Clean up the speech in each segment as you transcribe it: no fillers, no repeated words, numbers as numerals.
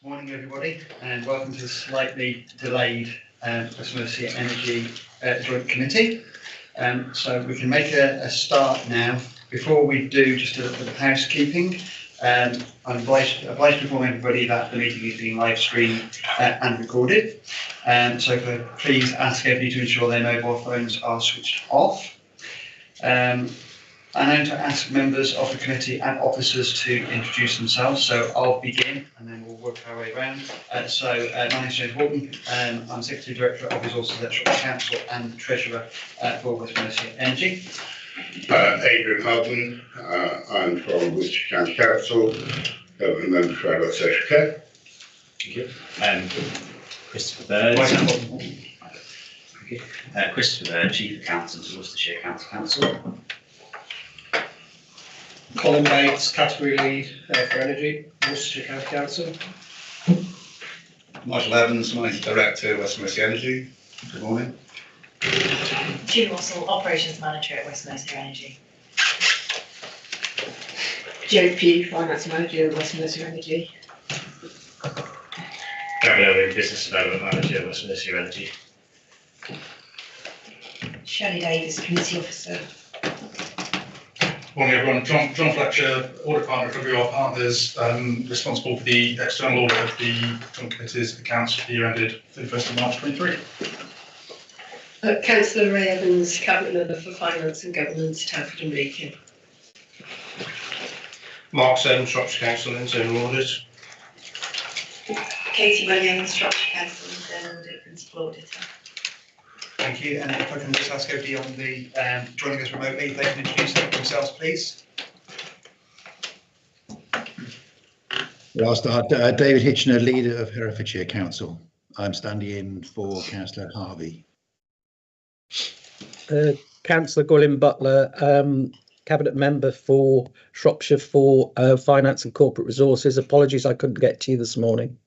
Morning everybody, and welcome to the slightly delayed West Mercia Energy Joint Committee. So we can make a start now. Before we do, just a little bit of housekeeping. I'm obliged to inform everybody that the meeting is being live streamed and recorded. So please ask everybody to ensure their mobile phones are switched off. I'm going to ask members of the committee and officers to introduce themselves. So I'll begin and then we'll work our way around. My name is James Walton. I'm Secretary Director of Resources at Shropshire Council and Treasurer for West Mercia Energy. Adrian Houghton, I'm from Worcestershire County Council, Government Member for Adult Social Care. Thank you. Christopher Bird. Christopher Bird, Chief Accountant of Worcestershire County Council. Colin Bates, Category Lead for Energy, Worcestershire County Council. Michael Evans, Managing Director, West Mercia Energy. Good morning. Julie Russell, Operations Manager at West Mercia Energy. JP, Finance Manager at West Mercia Energy. Gavin Owen, Business Development Manager at West Mercia Energy. Shirley Davis, Committee Officer. Morning everyone, John Fletcher, Audit Partner for our partners, responsible for the external audit of the Joint Committee's accounts for the year ended 31st of March 23. Councillor Ray Evans, Cabinet Member for Finance and Governance, Telford and Wrekin. Mark Seddon, Shropshire Council, Internal Audit. Katie Williams, Shropshire Council, Internal Audit, Principal Auditor. Thank you. And if I can just ask everybody on the joining us remotely, if they can introduce themselves, please. I'll start. David Hitchener, Leader of Herefordshire Council. I'm standing in for Councillor Harvey. Councillor Gwilym Butler, Cabinet Member for Shropshire for Finance and Corporate Resources. Apologies I couldn't get to you this morning.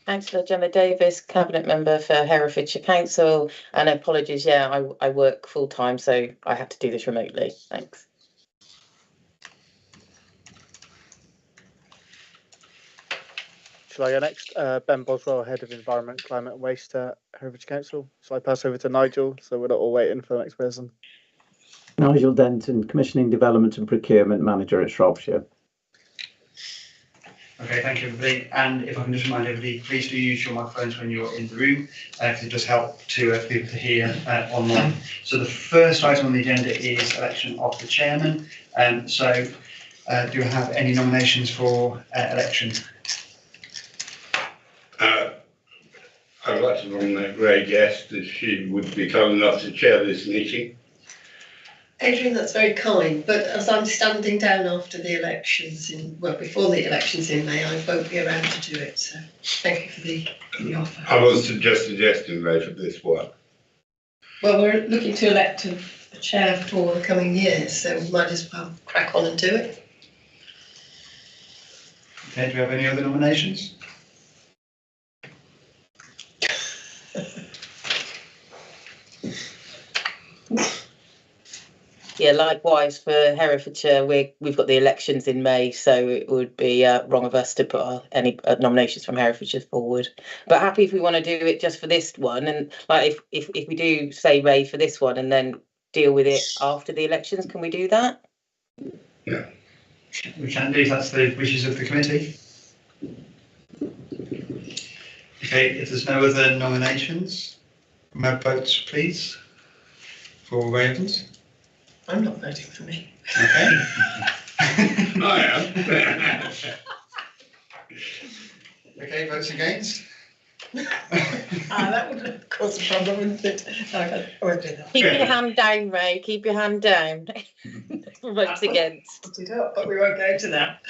Councillor Gemma Davis, Cabinet Member for Herefordshire Council, and apologies, I work full time, so I have to do this remotely. Thanks. Shall I go next? Ben Boswell, Head of Environment, Climate and Waste at Herefordshire Council. Shall I pass over to Nigel so we're not all waiting for the next person? Nigel Denton, Commissioning Development and Procurement Manager at Shropshire. Okay, thank you everybody. And if I can just remind everybody, please do use your microphones when you're in the room, because it does help to people to hear online. So the first item on the agenda is election of the chairman. Do you have any nominations for election? I'd like to nominate Ray Guest if she would be kind enough to chair this meeting. Adrian, that's very kind, but as I'm standing down after the elections before the elections in May, I won't be around to do it, so thank you for the offer. I was just suggesting, Ray, for this one. Well, we're looking to elect a chair for the coming year, so we might as well crack on and do it. Okay, do we have any other nominations? Yeah, likewise for Herefordshire, we've got the elections in May, so it would be wrong of us to put any nominations from Herefordshire forward. But happy if we want to do it just for this one, and like if we do say Ray for this one and then deal with it after the elections, can we do that? Yeah, we can do. That's the wishes of the committee. Okay, if there's no other nominations, may votes please for Ray Evans. I'm not voting for me. Okay. I am. Okay, votes against? That would cause a problem, wouldn't it? I won't do that. Keep your hand down, Ray. Keep your hand down. Votes against. I'll do that, but we won't go into that.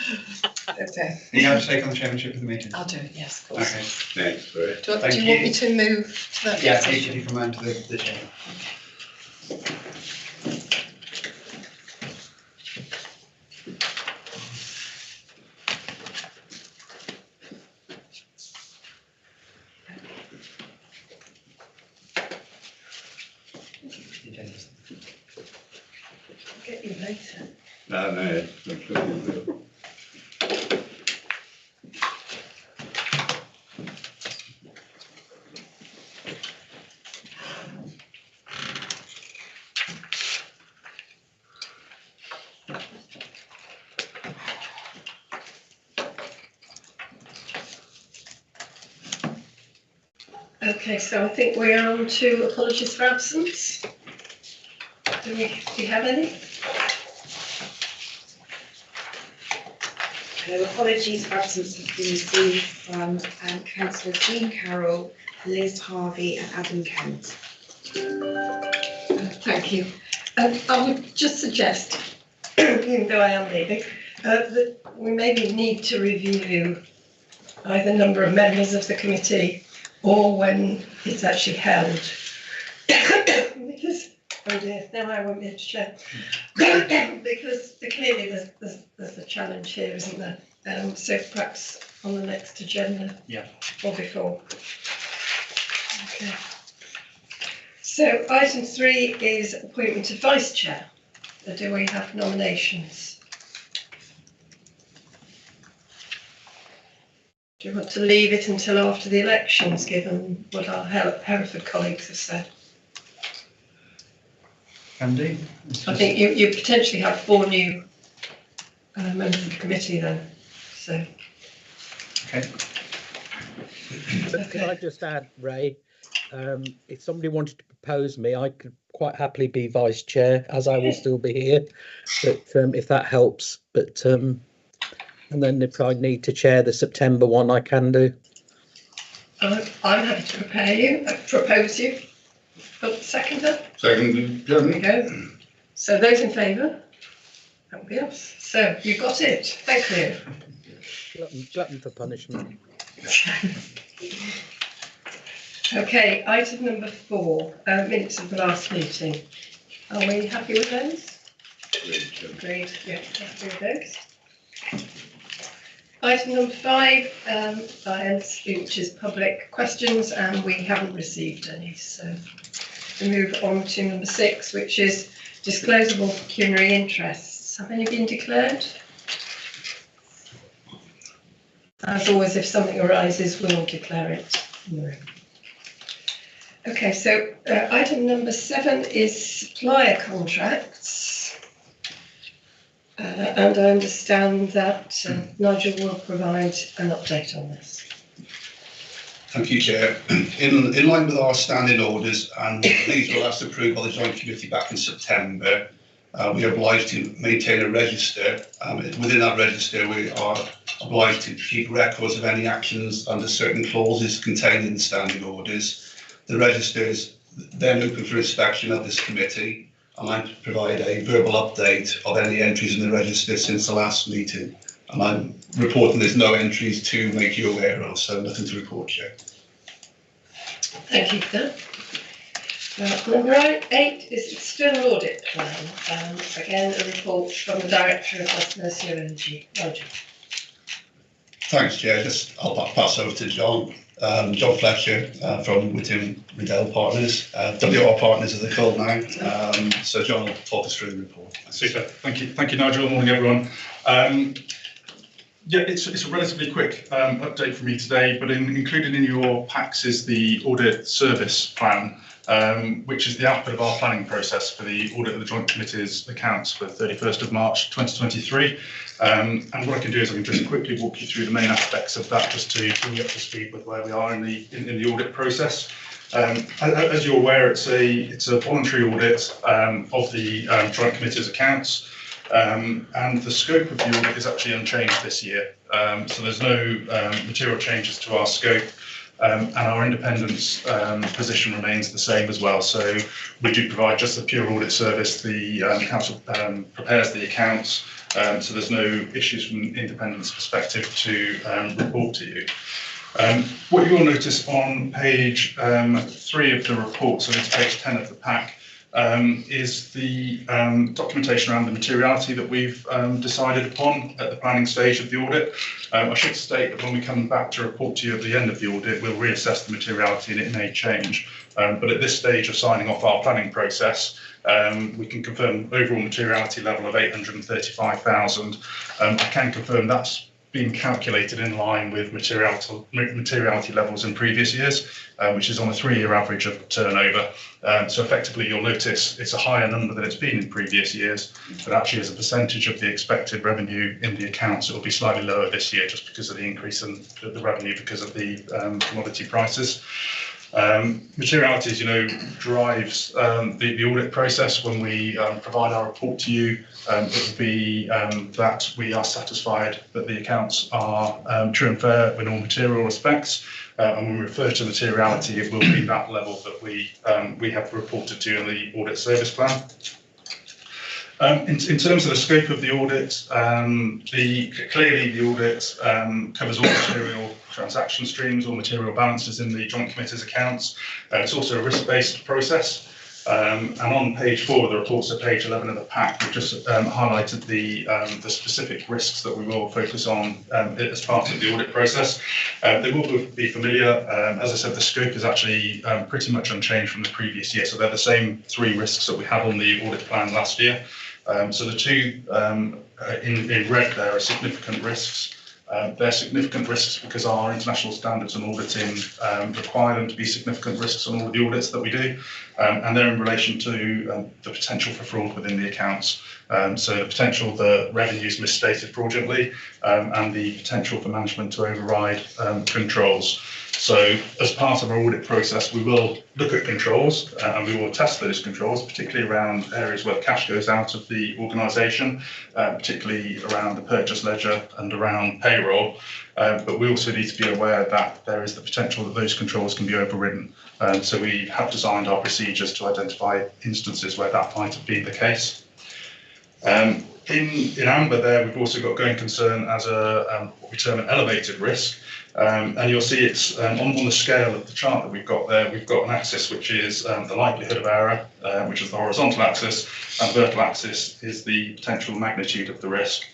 Okay. You have to take on the chairmanship of the meeting. I'll do it, yes, of course. Okay. Thanks, Ray. Do you want me to move to that? Yeah, position? you can move to the chair. Get you later. No, absolutely. Okay, so I think we are on to apologies for absence. Do we have any? Apologies for absence have been received from councillors Jean Carroll, Liz Harvey and Adam Kent. Thank you. I would just suggest, even though I am leaving, that we maybe need to review either number of members of the committee or when it's actually held. Because, oh dear, now I won't be able to chair. Because clearly there's a challenge here, isn't there? So perhaps on the next agenda. Yeah. Or before. Okay. So item 3 is appointment of vice chair. Do we have nominations? Do you want to leave it until after the elections, given what our Hereford colleagues have said? Andy? I think you potentially have 4 new members of the committee then, so. Okay. Can I just add, Ray, if somebody wanted to propose me, I could quite happily be vice chair, as I will still be here, but if that helps. But and then if I need to chair the September one, I can do. I'm happy to propose you. Oh, seconder? Second, There we go. So those in favour? That will be us. So you've got it. Thank you. Glutton for punishment. Okay, item number 4, minutes of the last meeting. Are we happy with those? Agreed. Yeah, happy with those. Item number 5, science, which is public questions, and we haven't received any. So we move on to number 6, which is disclosable pecuniary interests. Have any been declared? As always, if something arises, we'll declare it in the room. Okay, so item number 7 is supplier contracts. And I understand that Nigel will provide an update on this. Thank you, Chair. In line with our standing orders, and these were last approved by the Joint Committee back in September, we are obliged to maintain a register. Within that register, we are obliged to keep records of any actions under certain clauses contained in the standing orders. The register is then open for inspection of this committee, and I provide a verbal update of any entries in the register since the last meeting. And I'm reporting there's no entries to make you aware of, so nothing to report, Chair. Thank you for that. Number 8 is external audit plan. Again, a report from the Director of West Mercia Energy. Roger. Thanks, Chair. I'll pass over to John. John Fletcher from Whittam Riddell Partners, WR Partners of the call now. So John will talk us through the report. Super. Thank you, Nigel. Morning, everyone. Yeah, it's a relatively quick update from me today, but included in your packs is the audit service plan, which is the output of our planning process for the audit of the Joint Committee's accounts for 31st of March 2023. And what I can do is I can just quickly walk you through the main aspects of that, just to bring you up to speed with where we are in the audit process. As you're aware, it's a voluntary audit of the Joint Committee's accounts. And the scope of the audit is actually unchanged this year. So there's no material changes to our scope, and our independence position remains the same as well. So we do provide just a pure audit service. The council prepares the accounts, so there's no issues from an independence perspective to report to you. What you will notice on page 3 of the report, so it's page 10 of the pack, is the documentation around the materiality that we've decided upon at the planning stage of the audit. I should state that when we come back to report to you at the end of the audit, we'll reassess the materiality and it may change. But at this stage of signing off our planning process, we can confirm overall materiality level of 835,000. I can confirm that's been calculated in line with materiality levels in previous years, which is on a 3-year average of turnover. So effectively, you'll notice it's a higher number than it's been in previous years, but actually as a percentage of the expected revenue in the accounts, it will be slightly lower this year just because of the increase in the revenue because of the commodity prices. Materiality, as you know, drives the audit process. When we provide our report to you, it will be that we are satisfied that the accounts are true and fair in all material respects. And when we refer to materiality, it will be that level that we have reported to in the audit service plan. In terms of the scope of the audit, clearly the audit covers all material transaction streams, all material balances in the Joint Committee's accounts. It's also a risk-based process. And on page 4 of the report, so page 11 of the pack, we've just highlighted the specific risks that we will focus on as part of the audit process. They will be familiar. As I said, the scope is actually pretty much unchanged from the previous year. So they're the same 3 risks that we had on the audit plan last year. So the 2 in red there are significant risks. They're significant risks because our international standards on auditing require them to be significant risks on all of the audits that we do, and they're in relation to the potential for fraud within the accounts. So the potential that revenue is misstated fraudulently, and the potential for management to override controls. So as part of our audit process, we will look at controls and we will test those controls, particularly around areas where cash goes out of the organisation, particularly around the purchase ledger and around payroll. But we also need to be aware that there is the potential that those controls can be overridden. So we have designed our procedures to identify instances where that might have been the case. In amber there, we've also got going concern as a what we term an elevated risk. And you'll see it's on the scale of the chart that we've got there, we've got an axis which is the likelihood of error, which is the horizontal axis, and the vertical axis is the potential magnitude of the risk.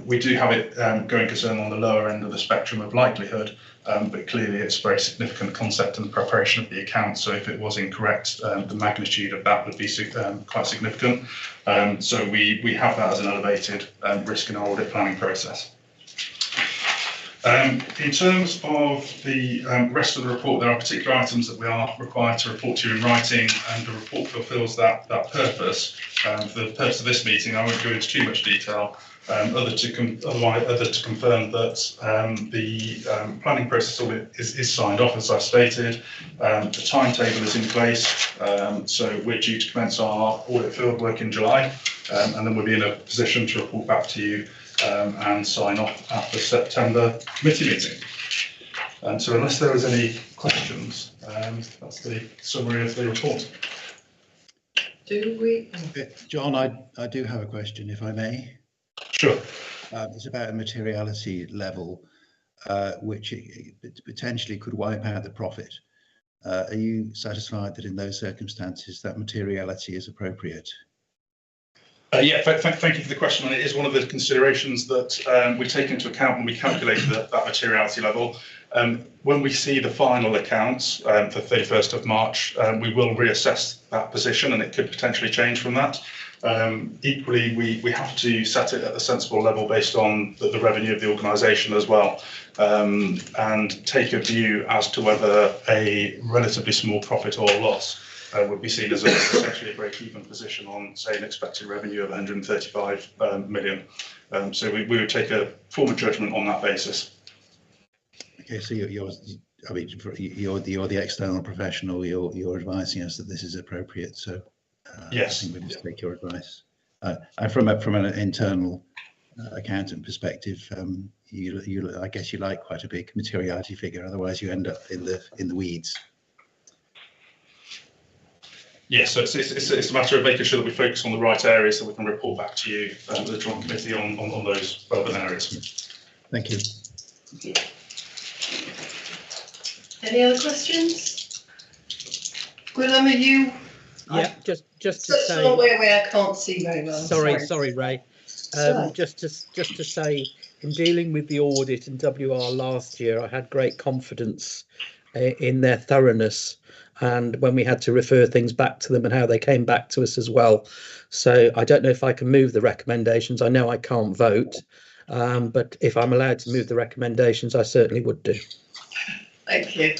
We do have it going concern on the lower end of the spectrum of likelihood, but clearly it's a very significant concept in the preparation of the account. So if it was incorrect, the magnitude of that would be quite significant. So we have that as an elevated risk in our audit planning process. In terms of the rest of the report, there are particular items that we are required to report to you in writing, and the report fulfills that purpose. For the purpose of this meeting, I won't go into too much detail, other to confirm that the planning process is signed off, as I stated. The timetable is in place, so we're due to commence our audit fieldwork in July, and then we'll be in a position to report back to you and sign off at the September committee meeting. So unless there is any questions, that's the summary of the report. Do we? John, I do have a question, if I may. Sure. It's about a materiality level, which potentially could wipe out the profit. Are you satisfied that in those circumstances that materiality is appropriate? Yeah, thank you for the question. And it is one of the considerations that we take into account when we calculate that materiality level. When we see the final accounts for 31st of March, we will reassess that position, and it could potentially change from that. Equally, we have to set it at a sensible level based on the revenue of the organisation as well, and take a view as to whether a relatively small profit or loss would be seen as essentially a break-even position on, say, an expected revenue of 135 million. So we would take a forward judgment on that basis. Okay, so you're the external professional. You're advising us that this is appropriate. So yes, I think we must take your advice. From an internal accountant perspective, I guess you like quite a big materiality figure. Otherwise, you end up in the weeds. Yes, so it's a matter of making sure that we focus on the right areas so we can report back to you, the Joint Committee, on those relevant areas. Thank you. Any other questions? Gwilym, are you? Yeah, just to say. Where I can't see very well. Sorry, Ray. Just to say, in dealing with the audit and WR last year, I had great confidence in their thoroughness, and when we had to refer things back to them and how they came back to us as well. So I don't know if I can move the recommendations. I know I can't vote, but if I'm allowed to move the recommendations, I certainly would do. Thank you.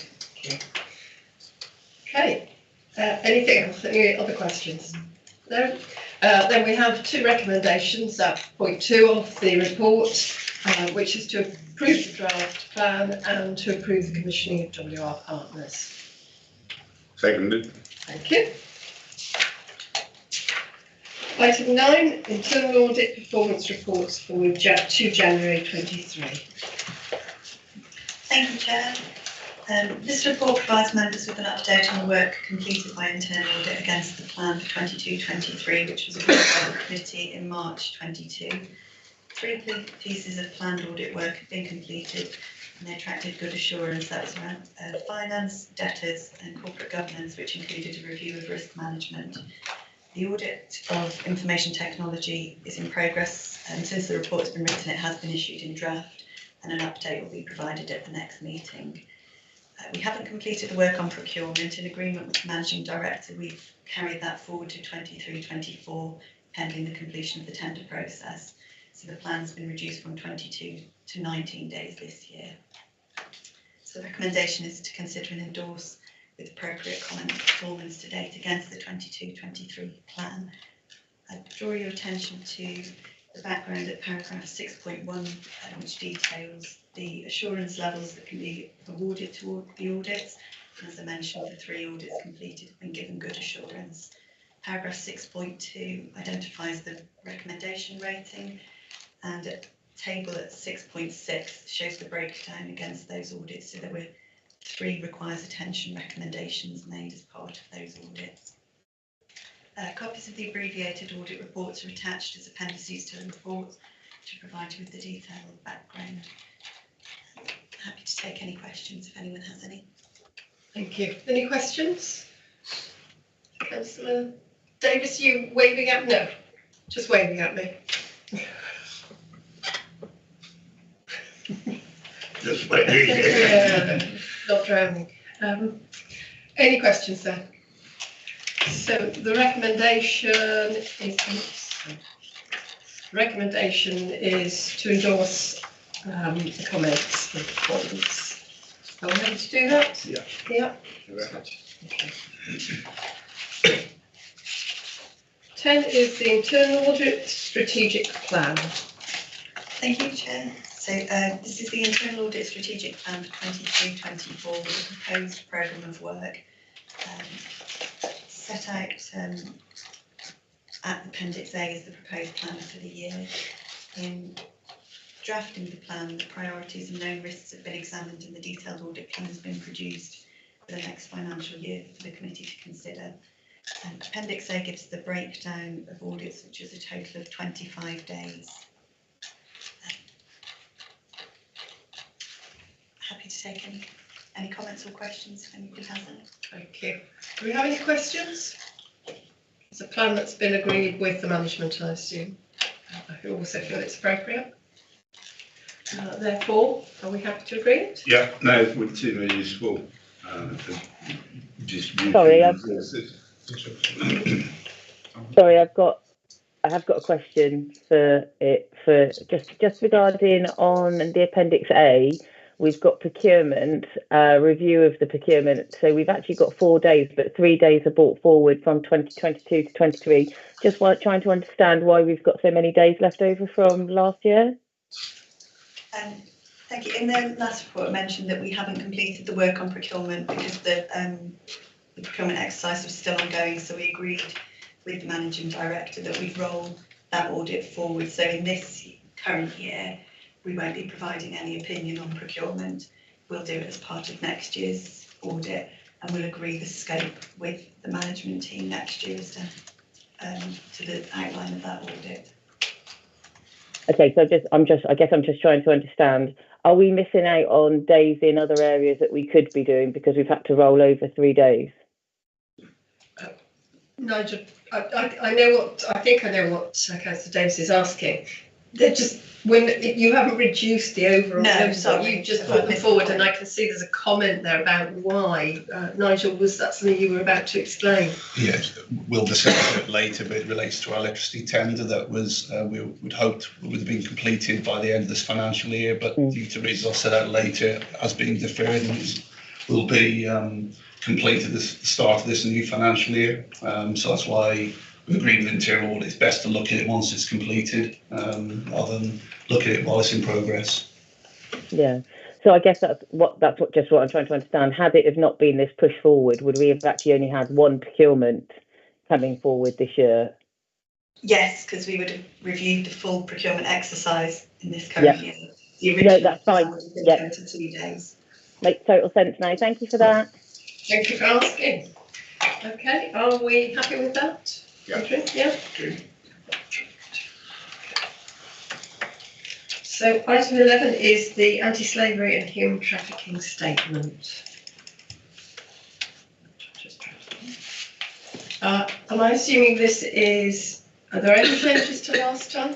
Okay. Anything else? Any other questions? No. Then we have 2 recommendations at point 2 of the report, which is to approve the draft plan and to approve the commissioning of WR partners. Seconded. Thank you. Item 9, internal audit performance reports for to January 23. Thank you, Chair. This report provides members with an update on the work completed by internal audit against the plan for 22-23, which was agreed by the committee in March 22. 3 pieces of planned audit work have been completed, and they attracted good assurance. That was around finance, debtors and corporate governance, which included a review of risk management. The audit of information technology is in progress, and since the report has been written, it has been issued in draft, and an update will be provided at the next meeting. We haven't completed the work on procurement. In agreement with the Managing Director, we've carried that forward to 23-24, pending the completion of the tender process. So the plan's been reduced from 22 to 19 days this year. So the recommendation is to consider and endorse with appropriate comment performance to date against the 22-23 plan. I draw your attention to the background at paragraph 6.1, which details the assurance levels that can be awarded to the audits. And as I mentioned, the 3 audits completed have been given good assurance. Paragraph 6.2 identifies the recommendation rating, and a table at 6.6 shows the breakdown against those audits. So there were 3 requires attention recommendations made as part of those audits. Copies of the abbreviated audit reports are attached as appendices to the report to provide you with the detailed background. Happy to take any questions if anyone has any. Thank you. Any questions? Councillor Davis, you waving at me? No, just waving at me. Just waving. Yeah, not drowning. Any questions then? So the recommendation is to endorse the comments for performance. Are we ready to do that? Yeah. Yeah. Okay. 10 is the internal audit strategic plan. Thank you, Chair. So this is the internal audit strategic plan for 23-24 with a proposed programme of work set out at Appendix A is the proposed plan for the year. In drafting the plan, the priorities and known risks have been examined and the detailed audit plan has been produced for the next financial year for the committee to consider. Appendix A gives the breakdown of audits, which is a total of 25 days. Happy to take any comments or questions if anybody has any. Thank you. Do we have any questions? It's a plan that's been agreed with the management, I assume. I also feel it's appropriate. Therefore, are we happy to agree it? Yeah, no, it would seem very useful. Sorry, Sorry, I have got a question for just regarding on the Appendix A. We've got procurement, review of the procurement. So we've actually got 4 days, but 3 days are brought forward from 2022 to 23. Just trying to understand why we've got so many days left over from last year. Thank you. In the last report, I mentioned that we haven't completed the work on procurement because the procurement exercise was still ongoing. So we agreed with the Managing Director that we'd roll that audit forward. So in this current year, we won't be providing any opinion on procurement. We'll do it as part of next year's audit, and we'll agree the scope with the management team next year as to the outline of that audit. Okay, so I guess I'm just trying to understand, are we missing out on days in other areas that we could be doing because we've had to roll over 3 days? Nigel, I think I know what Councillor Davis is asking. They're just, when you haven't reduced the overall number, you just put them forward, and I can see there's a comment there about why. Nigel, was that something you were about to explain? Yes, we'll discuss it later, but it relates to our electricity tender that was we would hoped would have been completed by the end of this financial year, but due to reasons I'll set out later, has been deferred and will be completed at the start of this new financial year. So that's why we agreed with internal audit. It's best to look at it once it's completed, rather than look at it while it's in progress. Yeah. So I guess that's what I'm trying to understand. Had it have not been this push forward, would we have actually only had one procurement coming forward this year? Yes, because we would have reviewed the full procurement exercise in this current year. The No, that's fine. would have been 22 days. Makes total sense now. Thank you for that. Thank you for asking. Okay, are we happy with that? Yeah. Yeah. So item 11 is the anti-slavery and human trafficking statement. Am I assuming this is, are there any changes to last time?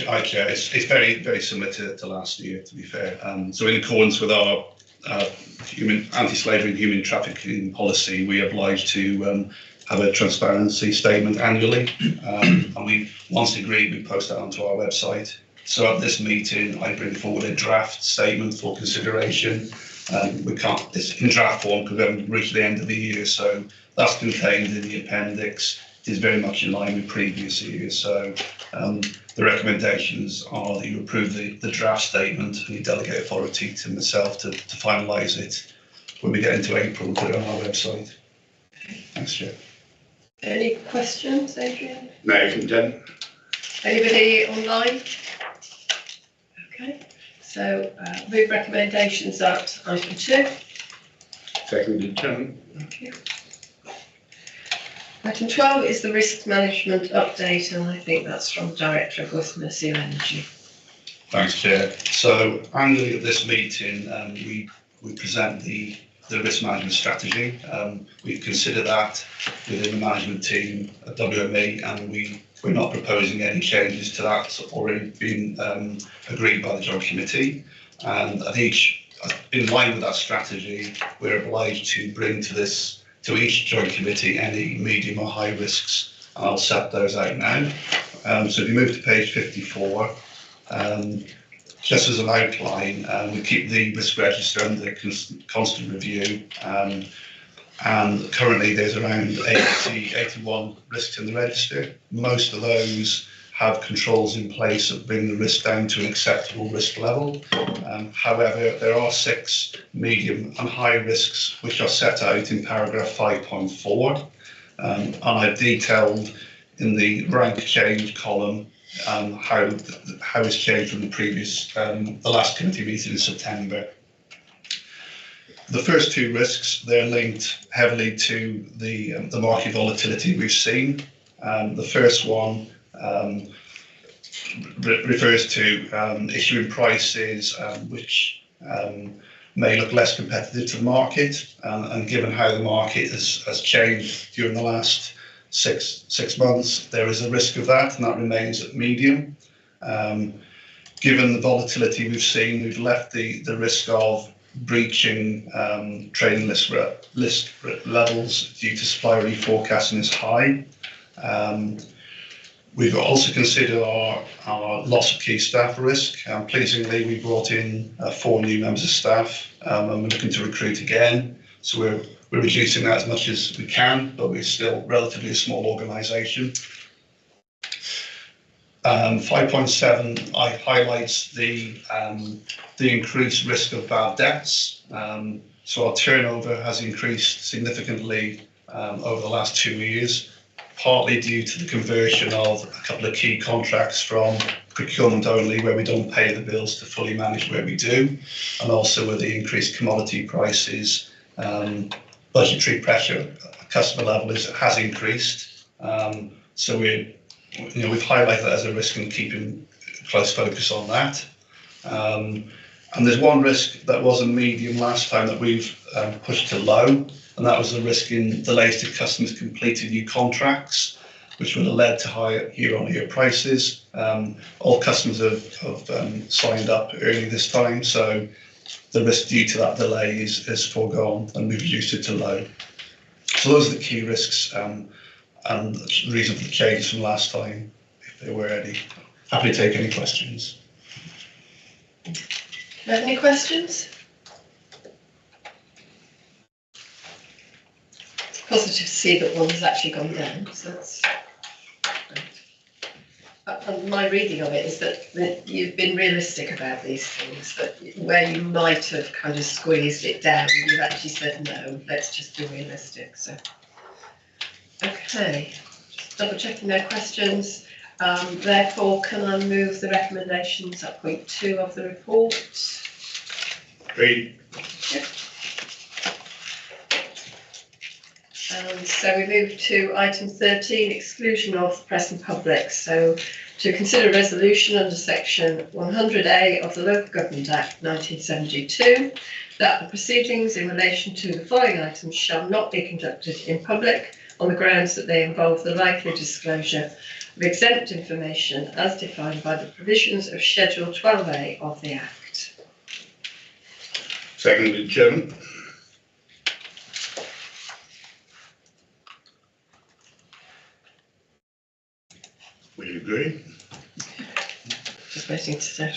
I Chair, it's very, very similar to last year, to be fair. So in accordance with our anti-slavery and human trafficking policy, we are obliged to have a transparency statement annually. And we, once agreed, we post that onto our website. So at this meeting, I bring forward a draft statement for consideration. It's in draft form because we haven't reached the end of the year. So that's contained in the appendix. It is very much in line with previous years. So the recommendations are that you approve the draft statement and you delegate authority to myself to finalise it when we get into April and put it on our website. Thanks, Chair. Any questions, Adrian? No, content. Anybody online? Okay, so move recommendations at item 2. Seconded, Chairman. Thank you. Item 12 is the risk management update, and I think that's from the Director of West Mercia Energy. Thanks, Chair. So annually at this meeting, we present the risk management strategy. We consider that within the management team at WME, and we're not proposing any changes to that. It's already been agreed by the Joint Committee. And in line with that strategy, we're obliged to bring to each Joint Committee any medium or high risks, and I'll set those out now. So if you move to page 54, just as an outline, we keep the risk register under constant review, and currently there's around 81 risks in the register. Most of those have controls in place that bring the risk down to an acceptable risk level. However, there are 6 medium and high risks which are set out in paragraph 5.4, and I've detailed in the rank change column how it's changed from the last committee meeting in September. The first 2 risks, they're linked heavily to the market volatility we've seen. The first one refers to issuing prices which may look less competitive to the market, and given how the market has changed during the last six months, there is a risk of that, and that remains at medium. Given the volatility we've seen, we've left the risk of breaching trading list levels due to supply reforecasting is high. We've also considered our loss of key staff risk. Pleasingly, we brought in 4 new members of staff, and we're looking to recruit again. So we're reducing that as much as we can, but we're still relatively a small organisation. 5.7 highlights the increased risk of bad debts. So our turnover has increased significantly over the last 2 years, partly due to the conversion of a couple of key contracts from procurement only, where we don't pay the bills, to fully manage where we do, and also with the increased commodity prices, budgetary pressure at customer level has increased. So we've highlighted that as a risk and keeping close focus on that. And there's one risk that was a medium last time that we've pushed to low, and that was the risk in delays to customers completing new contracts, which would have led to higher year-on-year prices. All customers have signed up early this time, so the risk due to that delay is foregone, and we've reduced it to low. So those are the key risks and the reason for the change from last time, if there were any. Happy to take any questions. Any questions? It's positive to see that one has actually gone down, so that's my reading of it is that you've been realistic about these things, that where you might have kind of squeezed it down, you've actually said, no, let's just be realistic, so. Okay, just double checking no questions. Therefore, can I move the recommendations at point 2 of the report? Agreed. Yep. So we move to item 13, exclusion of the press and public. So to consider a resolution under section 100A of the Local Government Act 1972, that the proceedings in relation to the following items shall not be conducted in public on the grounds that they involve the likely disclosure of exempt information as defined by the provisions of Schedule 12A of the Act. Seconded, Chairman. We agree. Just waiting to say.